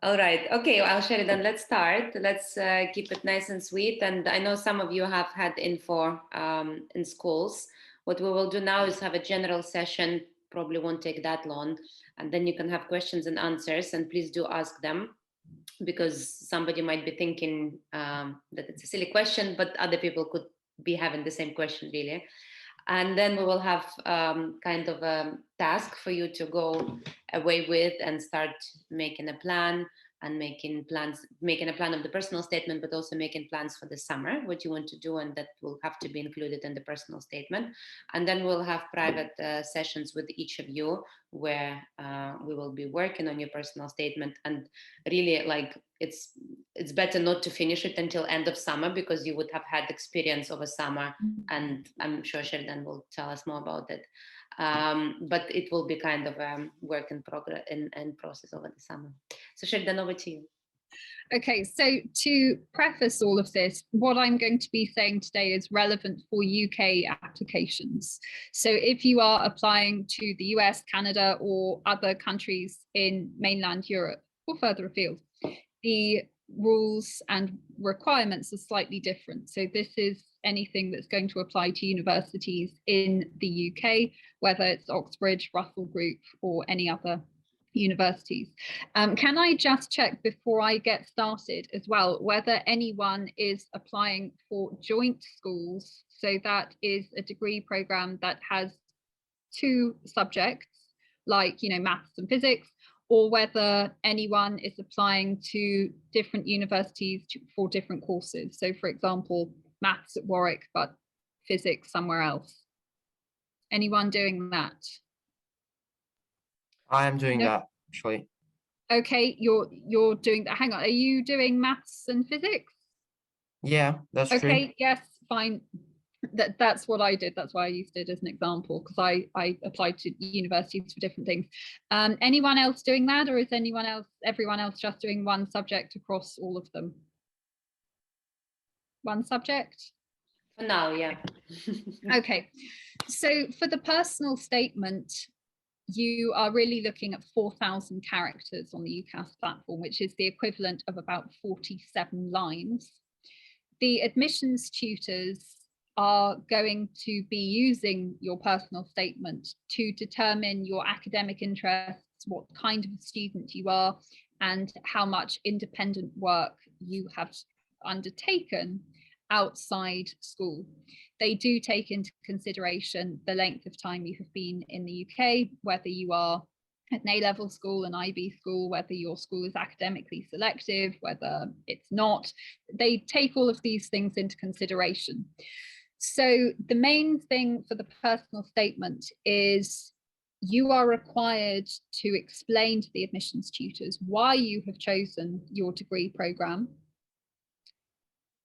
All right. Okay, well, Sheridan, let's start. Let's keep it nice and sweet. And I know some of you have had info in schools. What we will do now is have a general session, probably won't take that long. And then you can have questions and answers, and please do ask them, because somebody might be thinking that it's a silly question, but other people could be having the same question really. And then we will have kind of a task for you to go away with and start making a plan and making a plan of the personal statement, but also making plans for the summer, what you want to do, and that will have to be included in the personal statement. And then we'll have private sessions with each of you where we will be working on your personal statement. And really, like, it's better not to finish it until end of summer, because you would have had experience of a summer, and I'm sure Sheridan will tell us more about it. But it will be kind of a work in progress and process over the summer. So Sheridan, over to you. Okay, so to preface all of this, what I'm going to be saying today is relevant for UK applications. So if you are applying to the US, Canada, or other countries in mainland Europe or further afield, the rules and requirements are slightly different. So this is anything that's going to apply to universities in the UK, whether it's Oxbridge, Russell Group, or any other universities. Can I just check before I get started as well, whether anyone is applying for joint schools? So that is a degree program that has two subjects, like, you know, maths and physics, or whether anyone is applying to different universities for different courses. So for example, maths at Warwick, but physics somewhere else. Anyone doing that? I am doing that, actually. Okay, you're doing that. Hang on, are you doing maths and physics? Yeah, that's true. Okay, yes, fine. That's what I did. That's why I used it as an example, because I applied to universities for different things. Anyone else doing that, or is everyone else just doing one subject across all of them? One subject? For now, yeah. Okay, so for the personal statement, you are really looking at 4,000 characters on the UCAS platform, which is the equivalent of about 47 lines. The admissions tutors are going to be using your personal statement to determine your academic interests, what kind of a student you are, and how much independent work you have undertaken outside school. They do take into consideration the length of time you have been in the UK, whether you are at an A-level school, an IB school, whether your school is academically selective, whether it's not. They take all of these things into consideration. So the main thing for the personal statement is you are required to explain to the admissions tutors why you have chosen your degree programme,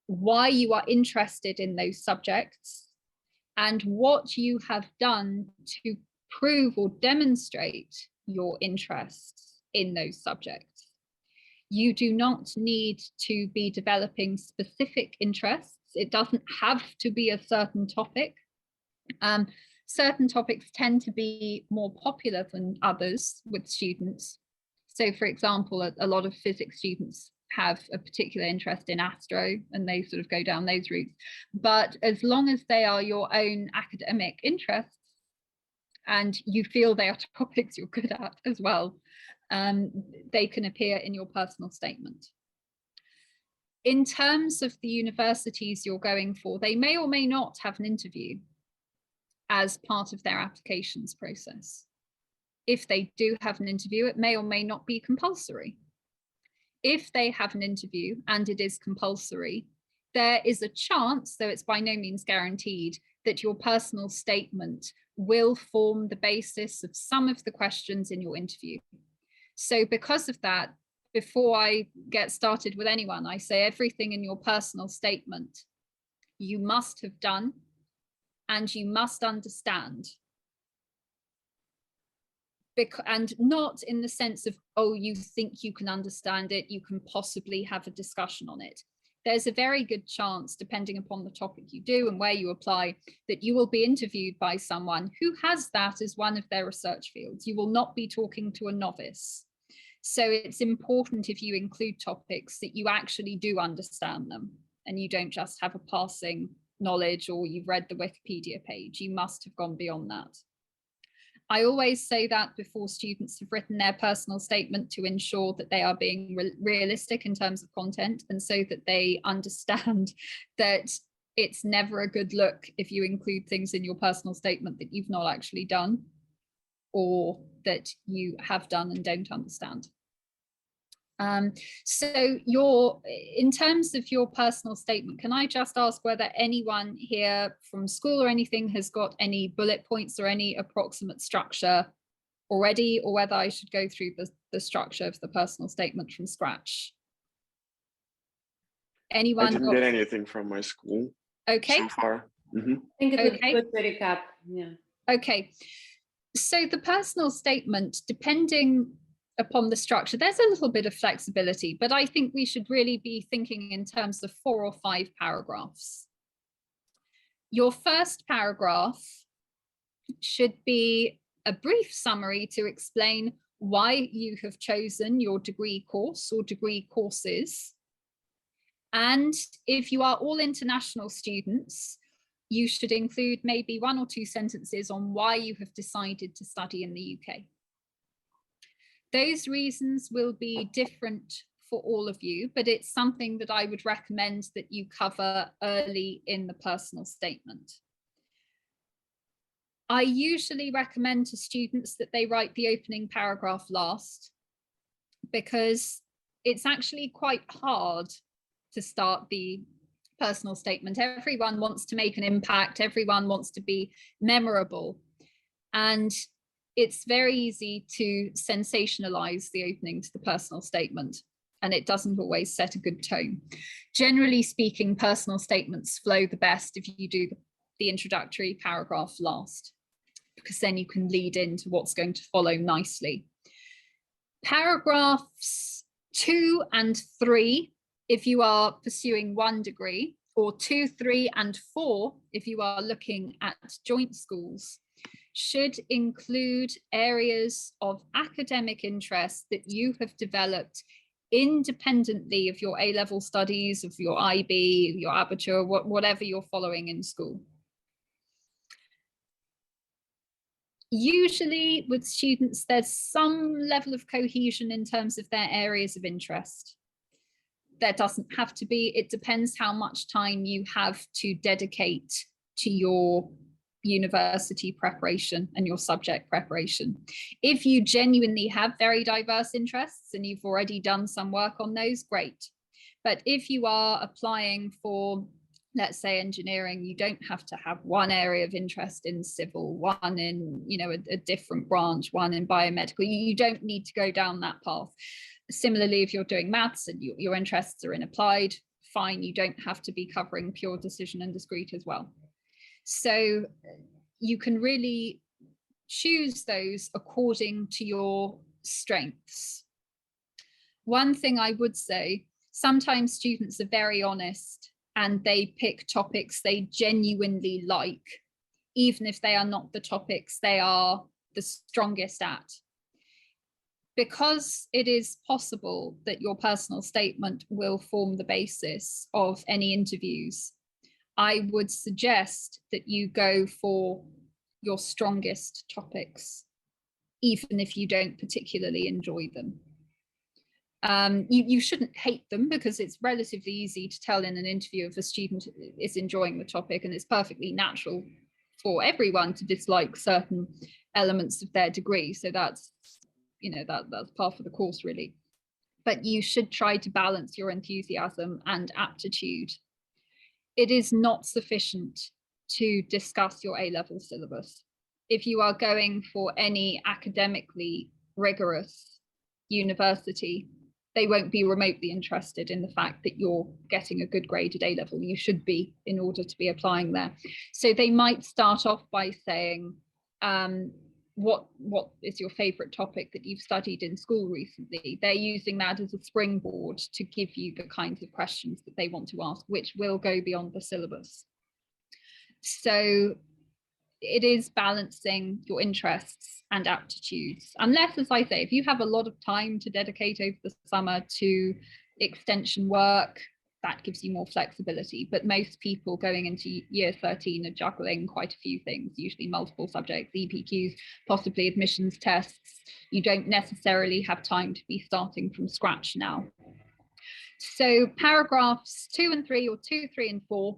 why you are interested in those subjects, and what you have done to prove or demonstrate your interests in those subjects. You do not need to be developing specific interests. It doesn't have to be a certain topic. Certain topics tend to be more popular than others with students. So for example, a lot of physics students have a particular interest in astro, and they sort of go down those routes. But as long as they are your own academic interests and you feel they are topics you're good at as well, they can appear in your personal statement. In terms of the universities you're going for, they may or may not have an interview as part of their applications process. If they do have an interview, it may or may not be compulsory. If they have an interview and it is compulsory, there is a chance, though it's by no means guaranteed, that your personal statement will form the basis of some of the questions in your interview. So because of that, before I get started with anyone, I say everything in your personal statement you must have done and you must understand. And not in the sense of, oh, you think you can understand it, you can possibly have a discussion on it. There's a very good chance, depending upon the topic you do and where you apply, that you will be interviewed by someone who has that as one of their research fields. You will not be talking to a novice. So it's important if you include topics that you actually do understand them and you don't just have a passing knowledge or you've read the Wikipedia page. You must have gone beyond that. I always say that before students have written their personal statement to ensure that they are being realistic in terms of content, and so that they understand that it's never a good look if you include things in your personal statement that you've not actually done or that you have done and don't understand. So in terms of your personal statement, can I just ask whether anyone here from school or anything has got any bullet points or any approximate structure already, or whether I should go through the structure of the personal statement from scratch? Anyone? I didn't get anything from my school so far. I think it would be good to recap. Yeah. Okay. So the personal statement, depending upon the structure, there's a little bit of flexibility, but I think we should really be thinking in terms of 4 or 5 paragraphs. Your first paragraph should be a brief summary to explain why you have chosen your degree course or degree courses. And if you are all international students, you should include maybe 1 or 2 sentences on why you have decided to study in the UK. Those reasons will be different for all of you, but it's something that I would recommend that you cover early in the personal statement. I usually recommend to students that they write the opening paragraph last, because it's actually quite hard to start the personal statement. Everyone wants to make an impact, everyone wants to be memorable, and it's very easy to sensationalize the opening to the personal statement, and it doesn't always set a good tone. Generally speaking, personal statements flow the best if you do the introductory paragraph last, because then you can lead into what's going to follow nicely. Paragraphs 2 and 3, if you are pursuing 1 degree, or 2, 3, and 4, if you are looking at joint schools, should include areas of academic interest that you have developed independently of your A-level studies, of your IB, your aperture, whatever you're following in school. Usually with students, there's some level of cohesion in terms of their areas of interest. There doesn't have to be. It depends how much time you have to dedicate to your university preparation and your subject preparation. If you genuinely have very diverse interests and you've already done some work on those, great. But if you are applying for, let's say, engineering, you don't have to have 1 area of interest in civil, 1 in, you know, a different branch, 1 in biomedical. You don't need to go down that path. Similarly, if you're doing maths and your interests are in applied, fine, you don't have to be covering pure decision and discrete as well. So you can really choose those according to your strengths. One thing I would say, sometimes students are very honest and they pick topics they genuinely like, even if they are not the topics they are the strongest at. Because it is possible that your personal statement will form the basis of any interviews, I would suggest that you go for your strongest topics, even if you don't particularly enjoy them. You shouldn't hate them, because it's relatively easy to tell in an interview if a student is enjoying the topic, and it's perfectly natural for everyone to dislike certain elements of their degree. So that's, you know, that's part of the course really. But you should try to balance your enthusiasm and aptitude. It is not sufficient to discuss your A-level syllabus. If you are going for any academically rigorous university, they won't be remotely interested in the fact that you're getting a good grade at A-level. You should be, in order to be applying there. So they might start off by saying, what is your favorite topic that you've studied in school recently? They're using that as a springboard to give you the kinds of questions that they want to ask, which will go beyond the syllabus. So it is balancing your interests and aptitudes. Unless, as I say, if you have a lot of time to dedicate over the summer to extension work, that gives you more flexibility. But most people going into year 13 are juggling quite a few things, usually multiple subjects, EPQs, possibly admissions tests. You don't necessarily have time to be starting from scratch now. So paragraphs 2 and 3, or 2, 3 and 4,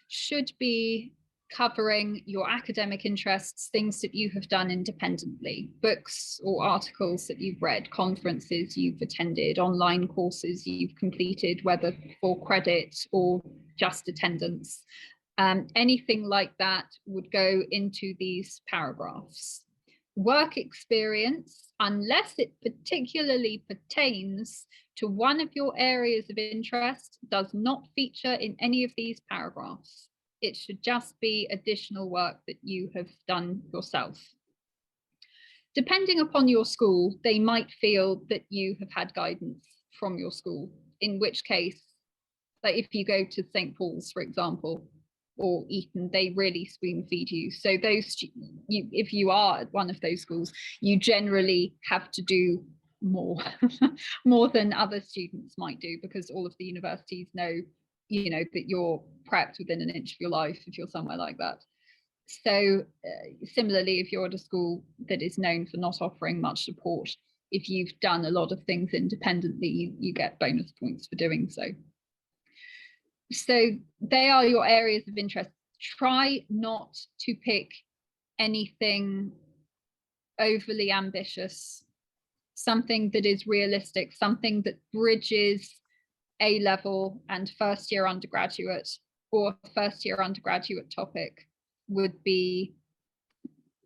should be covering your academic interests, things that you have done independently, books or articles that you've read, conferences you've attended, online courses you've completed, whether for credit or just attendance. Anything like that would go into these paragraphs. Work experience, unless it particularly pertains to one of your areas of interest, does not feature in any of these paragraphs. It should just be additional work that you have done yourself. Depending upon your school, they might feel that you have had guidance from your school, in which case, like if you go to St. Paul's, for example, or Eton, they really spoon feed you. So those, if you are at one of those schools, you generally have to do more, more than other students might do, because all of the universities know, you know, that you're prepped within an inch of your life if you're somewhere like that. So similarly, if you're at a school that is known for not offering much support, if you've done a lot of things independently, you get bonus points for doing so. So they are your areas of interest. Try not to pick anything overly ambitious, something that is realistic, something that bridges A-level and first-year undergraduate, or first-year undergraduate topic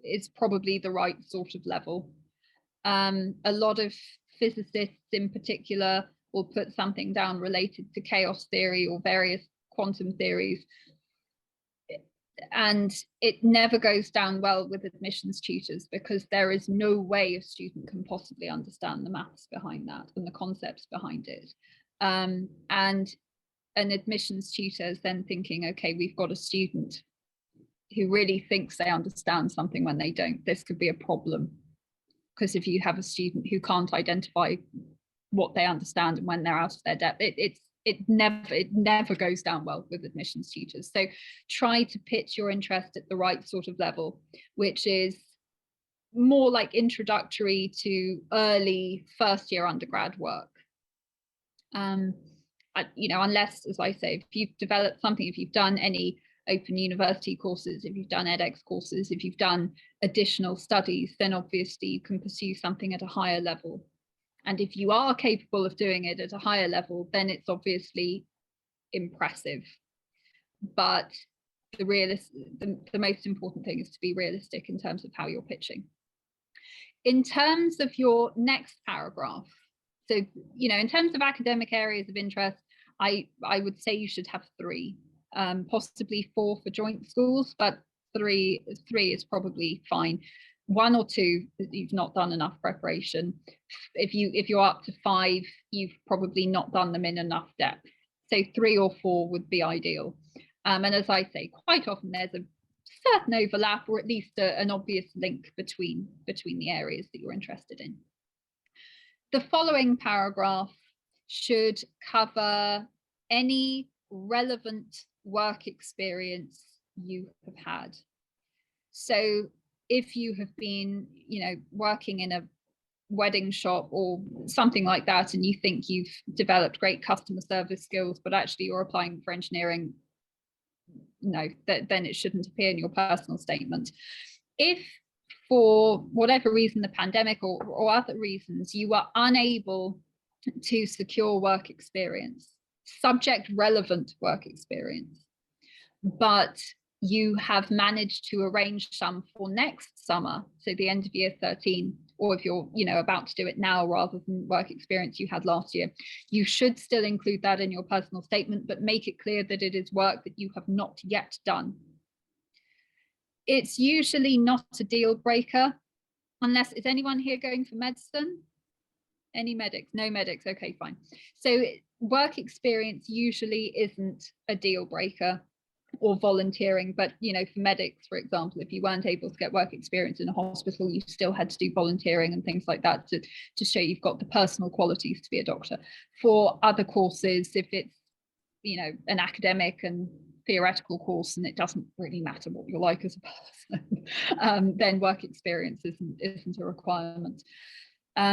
is probably the right sort of level. A lot of physicists in particular will put something down related to chaos theory or various quantum theories, and it never goes down well with admissions tutors, because there is no way a student can possibly understand the maths behind that and the concepts behind it. And an admissions tutor is then thinking, okay, we've got a student who really thinks they understand something when they don't. This could be a problem, because if you have a student who can't identify what they understand and when they're out of their depth, it never goes down well with admissions tutors. So try to pitch your interest at the right sort of level, which is more like introductory to early first-year undergrad work. You know, unless, as I say, if you've developed something, if you've done any open university courses, if you've done edX courses, if you've done additional studies, then obviously you can pursue something at a higher level. And if you are capable of doing it at a higher level, then it's obviously impressive. But the most important thing is to be realistic in terms of how you're pitching. In terms of your next paragraph, so, you know, in terms of academic areas of interest, I would say you should have 3, possibly 4 for joint schools, but 3 is probably fine. 1 or 2, you've not done enough preparation. If you're up to 5, you've probably not done them in enough depth. So 3 or 4 would be ideal. And as I say, quite often there's a certain overlap, or at least an obvious link between the areas that you're interested in. The following paragraph should cover any relevant work experience you have had. So if you have been, you know, working in a wedding shop or something like that, and you think you've developed great customer service skills, but actually you're applying for engineering, no, then it shouldn't appear in your personal statement. If for whatever reason, the pandemic or other reasons, you are unable to secure work experience, subject relevant work experience, but you have managed to arrange some for next summer, so the end of year 13, or if you're, you know, about to do it now rather than work experience you had last year, you should still include that in your personal statement, but make it clear that it is work that you have not yet done. It's usually not a deal breaker, unless, is anyone here going for medicine? Any medics? No medics, okay, fine. So work experience usually isn't a deal breaker. or volunteering. But, you know, for medics, for example, if you weren't able to get work experience in a hospital, you still had to do volunteering and things like that to show you've got the personal qualities to be a doctor. For other courses, if it's, you know, an academic and theoretical course and it doesn't really matter what you're like as a person, then work experience isn't a requirement.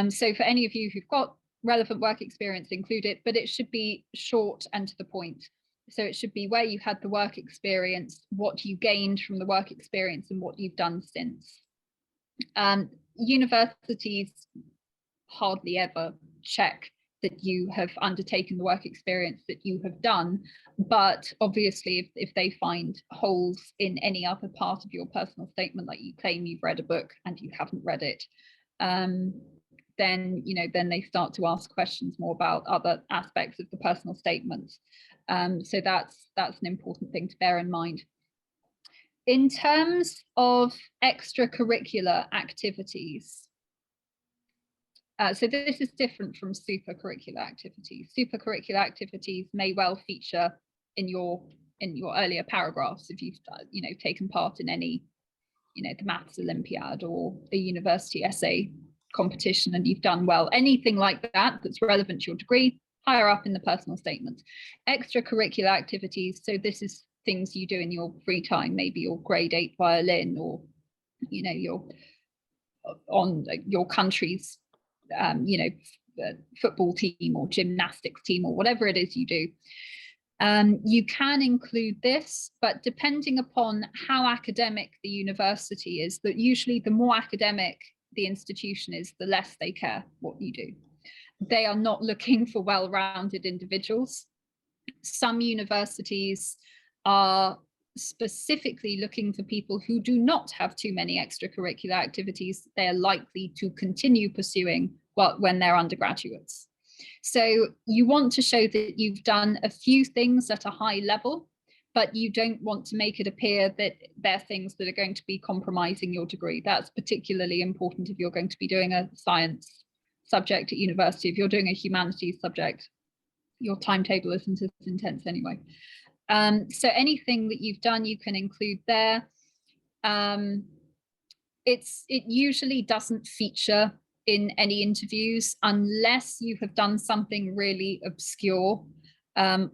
So for any of you who've got relevant work experience, include it, but it should be short and to the point. So it should be where you had the work experience, what you gained from the work experience, and what you've done since. Universities hardly ever check that you have undertaken the work experience that you have done, but obviously if they find holes in any other part of your personal statement, like you claim you've read a book and you haven't read it, then, you know, then they start to ask questions more about other aspects of the personal statement. So that's an important thing to bear in mind. In terms of extracurricular activities, so this is different from supercurricular activities. Supercurricular activities may well feature in your earlier paragraphs if you've, you know, taken part in any, you know, the maths Olympiad or the university essay competition and you've done well. Anything like that that's relevant to your degree, higher up in the personal statement. Extracurricular activities, so this is things you do in your free time, maybe your grade 8 violin, or, you know, you're on your country's you know, football team or gymnastics team or whatever it is you do. You can include this, but depending upon how academic the university is, that usually the more academic the institution is, the less they care what you do. They are not looking for well-rounded individuals. Some universities are specifically looking for people who do not have too many extracurricular activities they are likely to continue pursuing when they're undergraduates. So you want to show that you've done a few things at a high level, but you don't want to make it appear that they're things that are going to be compromising your degree. That's particularly important if you're going to be doing a science subject at university. If you're doing a humanities subject, your timetable isn't as intense anyway. So anything that you've done, you can include there. It usually doesn't feature in any interviews unless you have done something really obscure,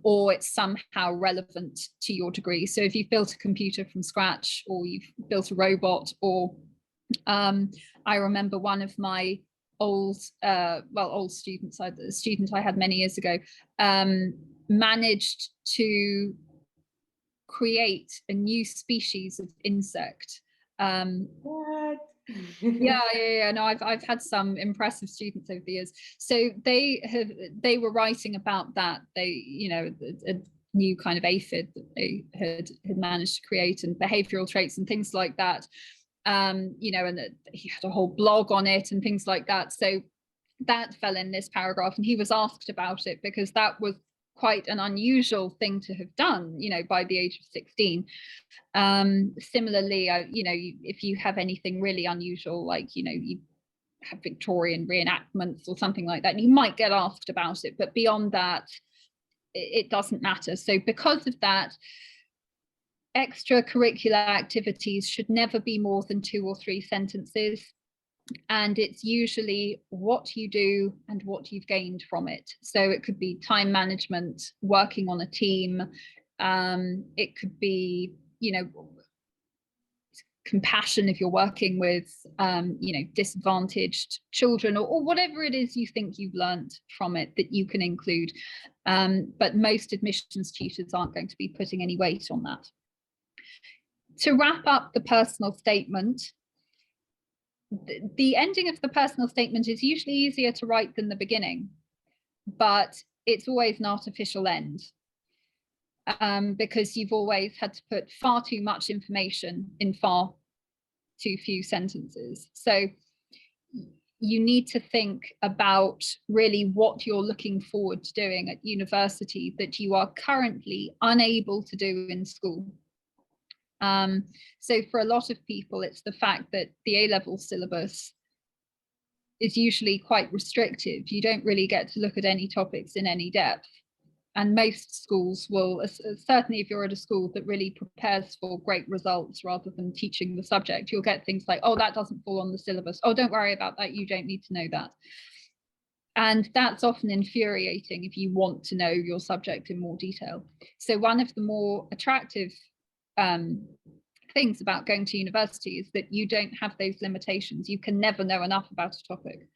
or it's somehow relevant to your degree. So if you've built a computer from scratch, or you've built a robot, or I remember one of my old students, a student I had many years ago, managed to create a new species of insect. What? Yeah. No, I've had some impressive students over the years. So they were writing about that. They, you know, a new kind of aphid that they had managed to create, and behavioral traits and things like that. You know, and he had a whole blog on it and things like that. So that fell in this paragraph, and he was asked about it because that was quite an unusual thing to have done, you know, by the age of 16. Similarly, you know, if you have anything really unusual, like, you know, you have Victorian reenactments or something like that, you might get asked about it, but beyond that, it doesn't matter. So because of that, extracurricular activities should never be more than 2 or 3 sentences. And it's usually what you do and what you've gained from it. So it could be time management, working on a team. It could be, you know, compassion if you're working with, you know, disadvantaged children, or whatever it is you think you've learned from it that you can include. But most admissions tutors aren't going to be putting any weight on that. To wrap up the personal statement, the ending of the personal statement is usually easier to write than the beginning, but it's always an artificial end, because you've always had to put far too much information in far too few sentences. So you need to think about really what you're looking forward to doing at university that you are currently unable to do in school. So for a lot of people, it's the fact that the A-level syllabus is usually quite restrictive. You don't really get to look at any topics in any depth. And most schools will, certainly if you're at a school that really prepares for great results rather than teaching the subject, you'll get things like, oh, that doesn't fall on the syllabus. Oh, don't worry about that. You don't need to know that. And that's often infuriating if you want to know your subject in more detail. So one of the more attractive things about going to university is that you don't have those limitations. You can never know enough about a topic.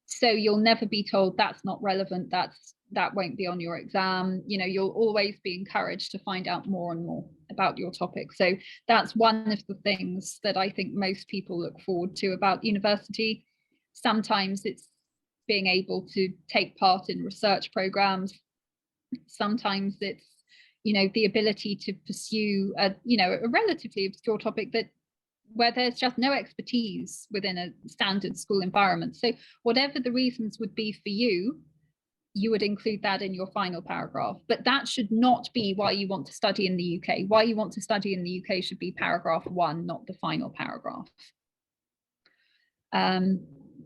So you'll never be told that's not relevant, that won't be on your exam. You know, you'll always be encouraged to find out more and more about your topic. So that's one of the things that I think most people look forward to about university. Sometimes it's being able to take part in research programs. Sometimes it's, you know, the ability to pursue a relatively obscure topic where there's just no expertise within a standard school environment. So whatever the reasons would be for you, you would include that in your final paragraph. But that should not be why you want to study in the UK. Why you want to study in the UK should be paragraph 1, not the final paragraph.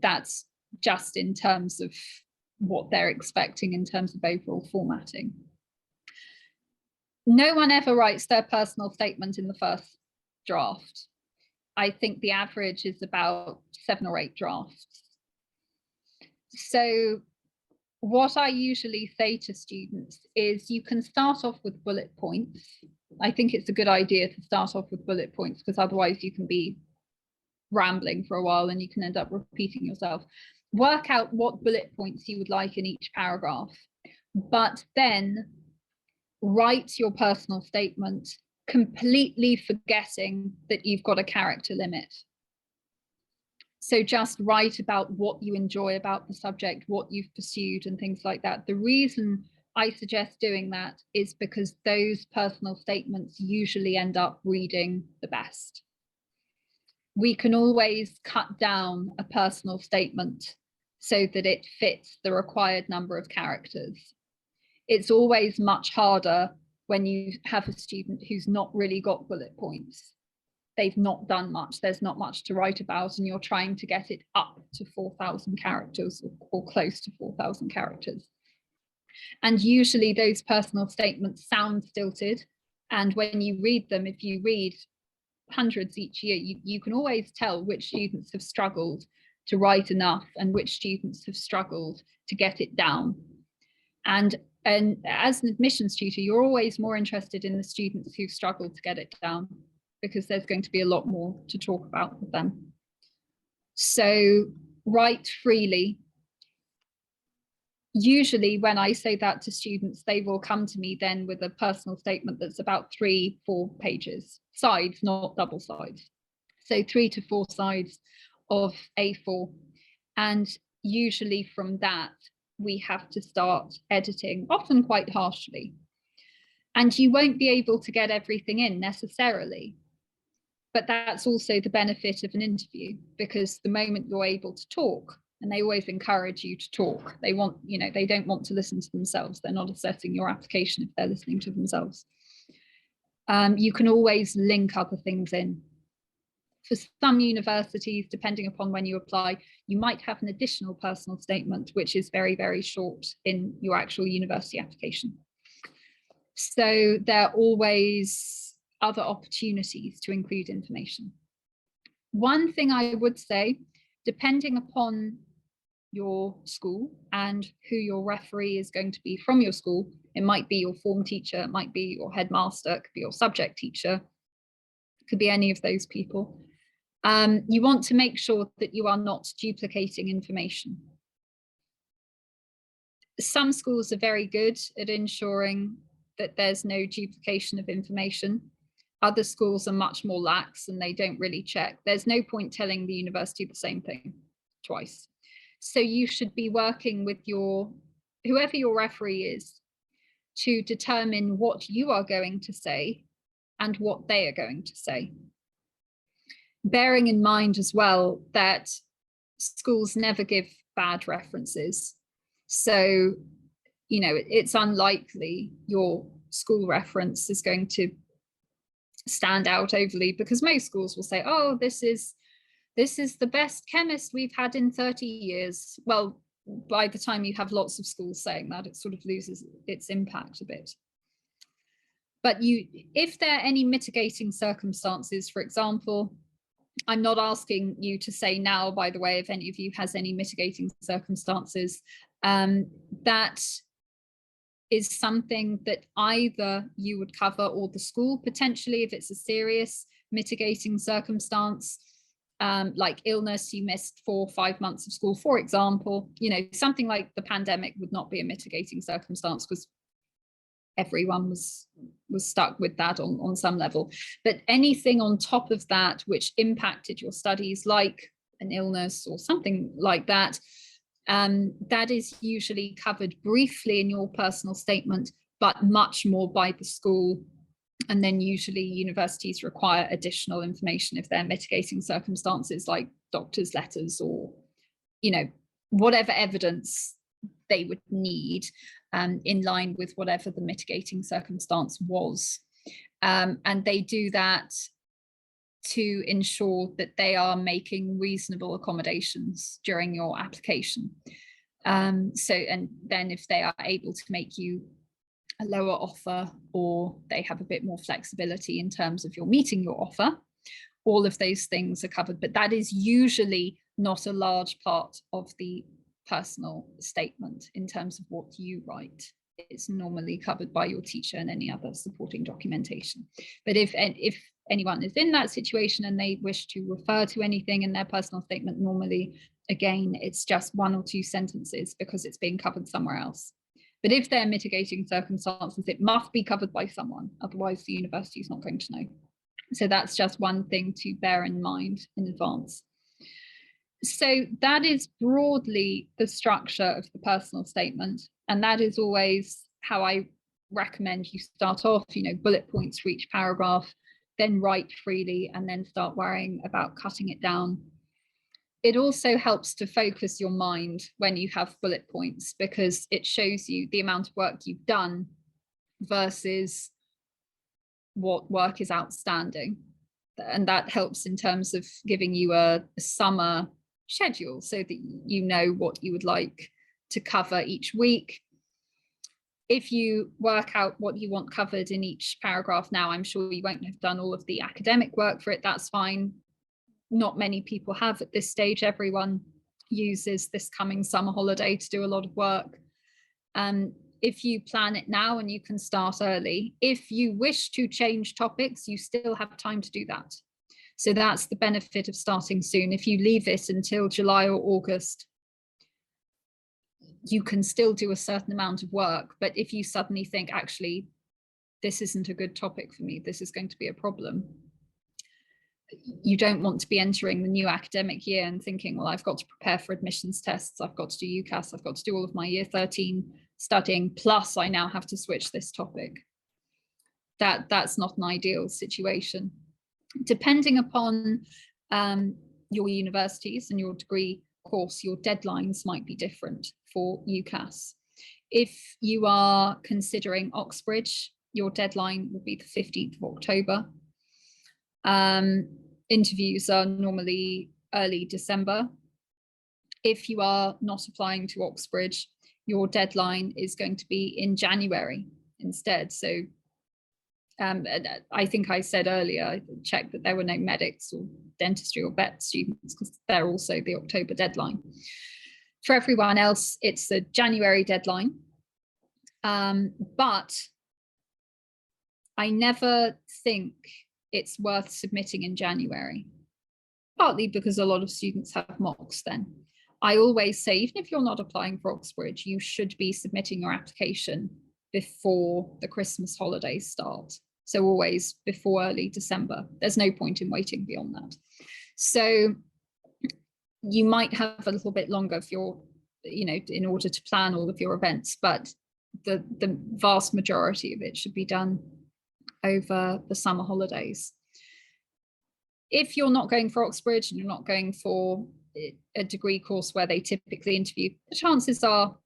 That's just in terms of what they're expecting in terms of overall formatting. No one ever writes their personal statement in the first draft. I think the average is about 7 or 8 drafts. So what I usually say to students is you can start off with bullet points. I think it's a good idea to start off with bullet points because otherwise you can be rambling for a while and you can end up repeating yourself. Work out what bullet points you would like in each paragraph, but then write your personal statement completely forgetting that you've got a character limit. So just write about what you enjoy about the subject, what you've pursued and things like that. The reason I suggest doing that is because those personal statements usually end up reading the best. We can always cut down a personal statement so that it fits the required number of characters. It's always much harder when you have a student who's not really got bullet points. They've not done much, there's not much to write about, and you're trying to get it up to 4,000 characters or close to 4,000 characters. And usually those personal statements sound stilted. And when you read them, if you read hundreds each year, you can always tell which students have struggled to write enough and which students have struggled to get it down. And as an admissions tutor, you're always more interested in the students who struggle to get it down because there's going to be a lot more to talk about with them. So write freely. Usually when I say that to students, they will come to me then with a personal statement that's about 3-4 pages, sides, not double sides. So 3 to 4 sides of A4. And usually from that, we have to start editing, often quite harshly. And you won't be able to get everything in necessarily. But that's also the benefit of an interview, because the moment you're able to talk, and they always encourage you to talk, they want, you know, they don't want to listen to themselves. They're not assessing your application if they're listening to themselves. You can always link other things in. For some universities, depending upon when you apply, you might have an additional personal statement, which is very, very short in your actual university application. So there are always other opportunities to include information. One thing I would say, depending upon your school and who your referee is going to be from your school, it might be your form teacher, it might be your headmaster, it could be your subject teacher, it could be any of those people. You want to make sure that you are not duplicating information. Some schools are very good at ensuring that there's no duplication of information. Other schools are much more lax and they don't really check. There's no point telling the university the same thing twice. So you should be working with whoever your referee is to determine what you are going to say and what they are going to say. Bearing in mind as well that schools never give bad references. So, you know, it's unlikely your school reference is going to stand out overly, because most schools will say, oh, this is the best chemist we've had in 30 years. Well, by the time you have lots of schools saying that, it sort of loses its impact a bit. But if there are any mitigating circumstances, for example, I'm not asking you to say now, by the way, if any of you has any mitigating circumstances, that is something that either you would cover or the school potentially, if it's a serious mitigating circumstance, like illness, you missed 4 or 5 months of school, for example, you know, something like the pandemic would not be a mitigating circumstance because everyone was stuck with that on some level. But anything on top of that which impacted your studies, like an illness or something like that, that is usually covered briefly in your personal statement, but much more by the school. And then usually universities require additional information if they're mitigating circumstances, like doctor's letters or, you know, whatever evidence they would need in line with whatever the mitigating circumstance was. And they do that to ensure that they are making reasonable accommodations during your application. And then if they are able to make you a lower offer, or they have a bit more flexibility in terms of your meeting your offer, all of those things are covered. But that is usually not a large part of the personal statement in terms of what you write. It's normally covered by your teacher and any other supporting documentation. But if anyone is in that situation and they wish to refer to anything in their personal statement, normally, again, it's just 1 or 2 sentences because it's being covered somewhere else. But if they're mitigating circumstances, it must be covered by someone, otherwise the university is not going to know. So that's just one thing to bear in mind in advance. So that is broadly the structure of the personal statement. And that is always how I recommend you start off, you know, bullet points for each paragraph, then write freely, and then start worrying about cutting it down. It also helps to focus your mind when you have bullet points, because it shows you the amount of work you've done versus what work is outstanding. And that helps in terms of giving you a summer schedule so that you know what you would like to cover each week. If you work out what you want covered in each paragraph now, I'm sure you won't have done all of the academic work for it. That's fine. Not many people have at this stage. Everyone uses this coming summer holiday to do a lot of work. If you plan it now and you can start early, if you wish to change topics, you still have time to do that. So that's the benefit of starting soon. If you leave it until July or August, you can still do a certain amount of work. But if you suddenly think, actually, this isn't a good topic for me, this is going to be a problem, you don't want to be entering the new academic year and thinking, well, I've got to prepare for admissions tests, I've got to do UCAS, I've got to do all of my year 13 studying, plus I now have to switch this topic. That's not an ideal situation. Depending upon your universities and your degree course, your deadlines might be different for UCAS. If you are considering Oxbridge, your deadline will be the 15th of October. Interviews are normally early December. If you are not applying to Oxbridge, your deadline is going to be in January instead. So I think I said earlier, I checked that there were no medics or dentistry or vet students because they're also the October deadline. For everyone else, it's the January deadline. But I never think it's worth submitting in January, partly because a lot of students have mocks then. I always say, even if you're not applying for Oxbridge, you should be submitting your application before the Christmas holidays start. So always before early December. There's no point in waiting beyond that. So you might have a little bit longer if you're, you know, in order to plan all of your events, but the vast majority of it should be done over the summer holidays. If you're not going for Oxbridge and you're not going for a degree course where they typically interview, the chances are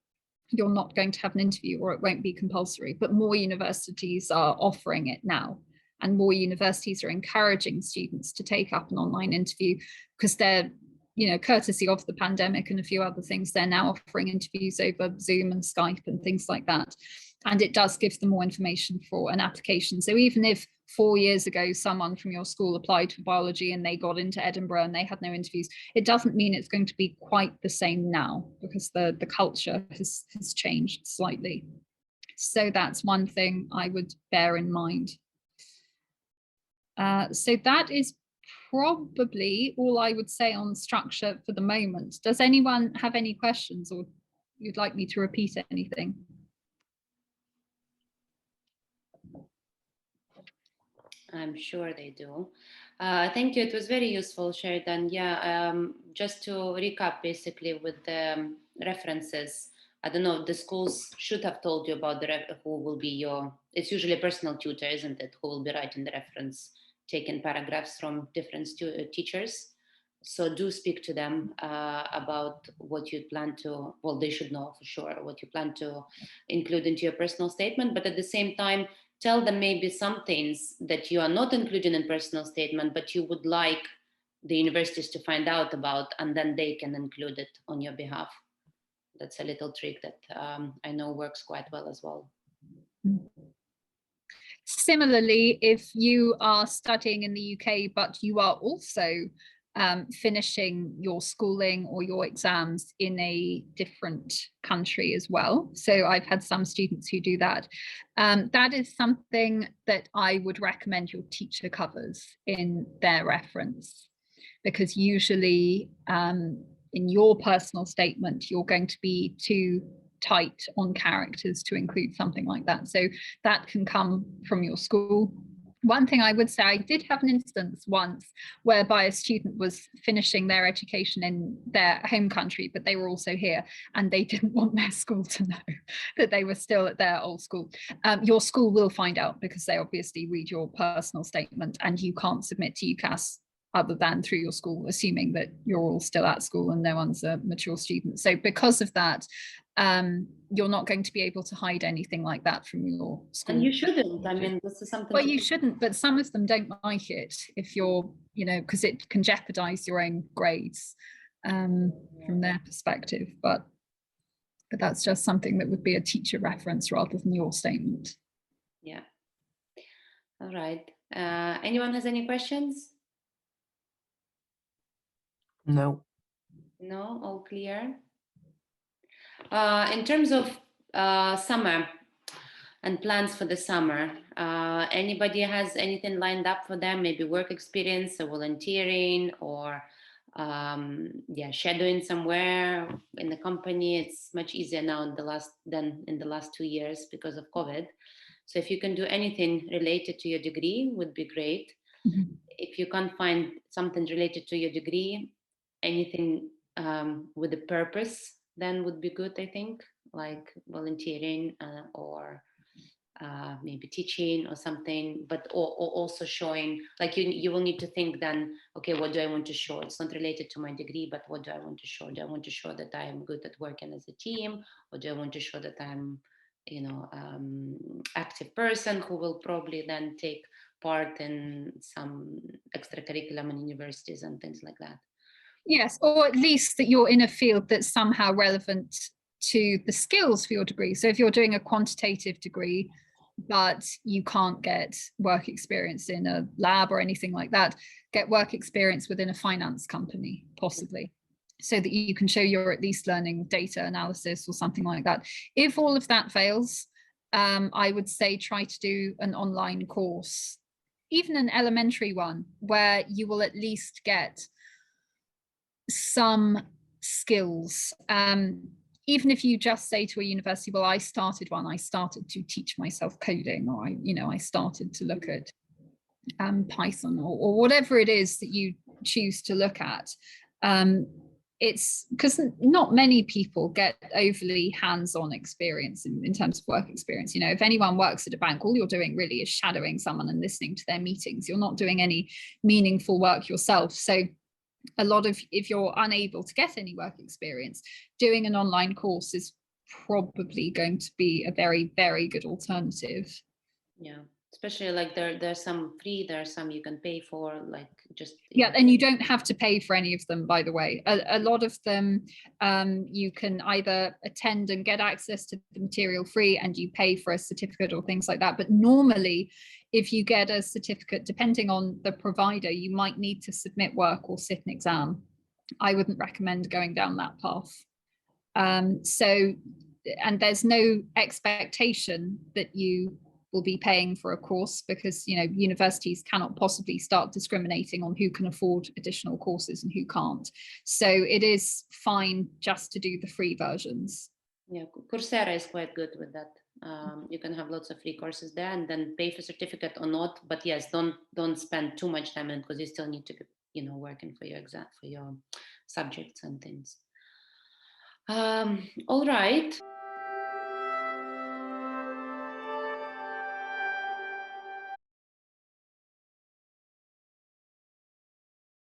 you're not going to have an interview or it won't be compulsory, but more universities are offering it now, and more universities are encouraging students to take up an online interview because they're you know, courtesy of the pandemic and a few other things, they're now offering interviews over Zoom and Skype and things like that. And it does give them more information for an application. So even if 4 years ago, someone from your school applied for biology and they got into Edinburgh and they had no interviews, it doesn't mean it's going to be quite the same now, because the culture has changed slightly. So that's one thing I would bear in mind. So that is probably all I would say on structure for the moment. Does anyone have any questions, or you'd like me to repeat anything? I'm sure they do. Thank you. It was very useful, Sheridan. Yeah, just to recap basically with the references. I don't know, the schools should have told you about who will be your, it's usually a personal tutor, isn't it? Who will be writing the reference, taking paragraphs from different teachers. So do speak to them about what you plan to, well, they should know for sure what you plan to include into your personal statement, but at the same time, tell them maybe some things that you are not including in personal statement, but you would like the universities to find out about, and then they can include it on your behalf. That's a little trick that I know works quite well as well. Similarly, if you are studying in the UK, but you are also finishing your schooling or your exams in a different country as well. So I've had some students who do that. That is something that I would recommend your teacher covers in their reference, because usually in your personal statement, you're going to be too tight on characters to include something like that. So that can come from your school. One thing I would say, I did have an instance once whereby a student was finishing their education in their home country, but they were also here, and they didn't want their school to know that they were still at their old school. Your school will find out, because they obviously read your personal statement, and you can't submit to UCAS other than through your school, assuming that you're all still at school and no one's a mature student. So because of that, you're not going to be able to hide anything like that from your school. And you shouldn't. I mean, this is something. Well, you shouldn't, but some of them don't like it if you're, you know, because it can jeopardize your own grades from their perspective. But that's just something that would be a teacher reference rather than your statement. Yeah. All right. Anyone has any questions? No. No, all clear. In terms of summer and plans for the summer, anybody has anything lined up for them? Maybe work experience or volunteering, or shadowing somewhere in the company. It's much easier now than in the last 2 years because of COVID. So if you can do anything related to your degree, would be great. Mm-hmm. If you can't find something related to your degree, anything with a purpose, then would be good, I think, like volunteering or maybe teaching or something, but or also showing, like you will need to think then, okay, what do I want to show? It's not related to my degree, but what do I want to show? Do I want to show that I am good at working as a team, or do I want to show that I'm, you know, active person who will probably then take part in some extracurriculum in universities and things like that? Yes, or at least that you're in a field that's somehow relevant to the skills for your degree. So if you're doing a quantitative degree, but you can't get work experience in a lab or anything like that, get work experience within a finance company, possibly, so that you can show you're at least learning data analysis or something like that. If all of that fails, I would say try to do an online course, even an elementary one, where you will at least get some skills. Even if you just say to a university, well, I started to teach myself coding, or I started to look at Python, or whatever it is that you choose to look at. It's because not many people get overly hands-on experience in terms of work experience. You know, if anyone works at a bank, all you're doing really is shadowing someone and listening to their meetings. You're not doing any meaningful work yourself. So a lot of, if you're unable to get any work experience, doing an online course is probably going to be a very, very good alternative. Yeah. Especially like there's some free, there are some you can pay for, like just. Yeah, and you don't have to pay for any of them, by the way. A lot of them, you can either attend and get access to the material free and you pay for a certificate or things like that. But normally, if you get a certificate, depending on the provider, you might need to submit work or sit an exam. I wouldn't recommend going down that path. And there's no expectation that you will be paying for a course, because universities cannot possibly start discriminating on who can afford additional courses and who can't. So it is fine just to do the free versions. Yeah, Coursera is quite good with that. You can have lots of free courses there and then pay for certificate or not. But yes, don't spend too much time in it, because you still need to be working for your exam, for your subjects and things. All right.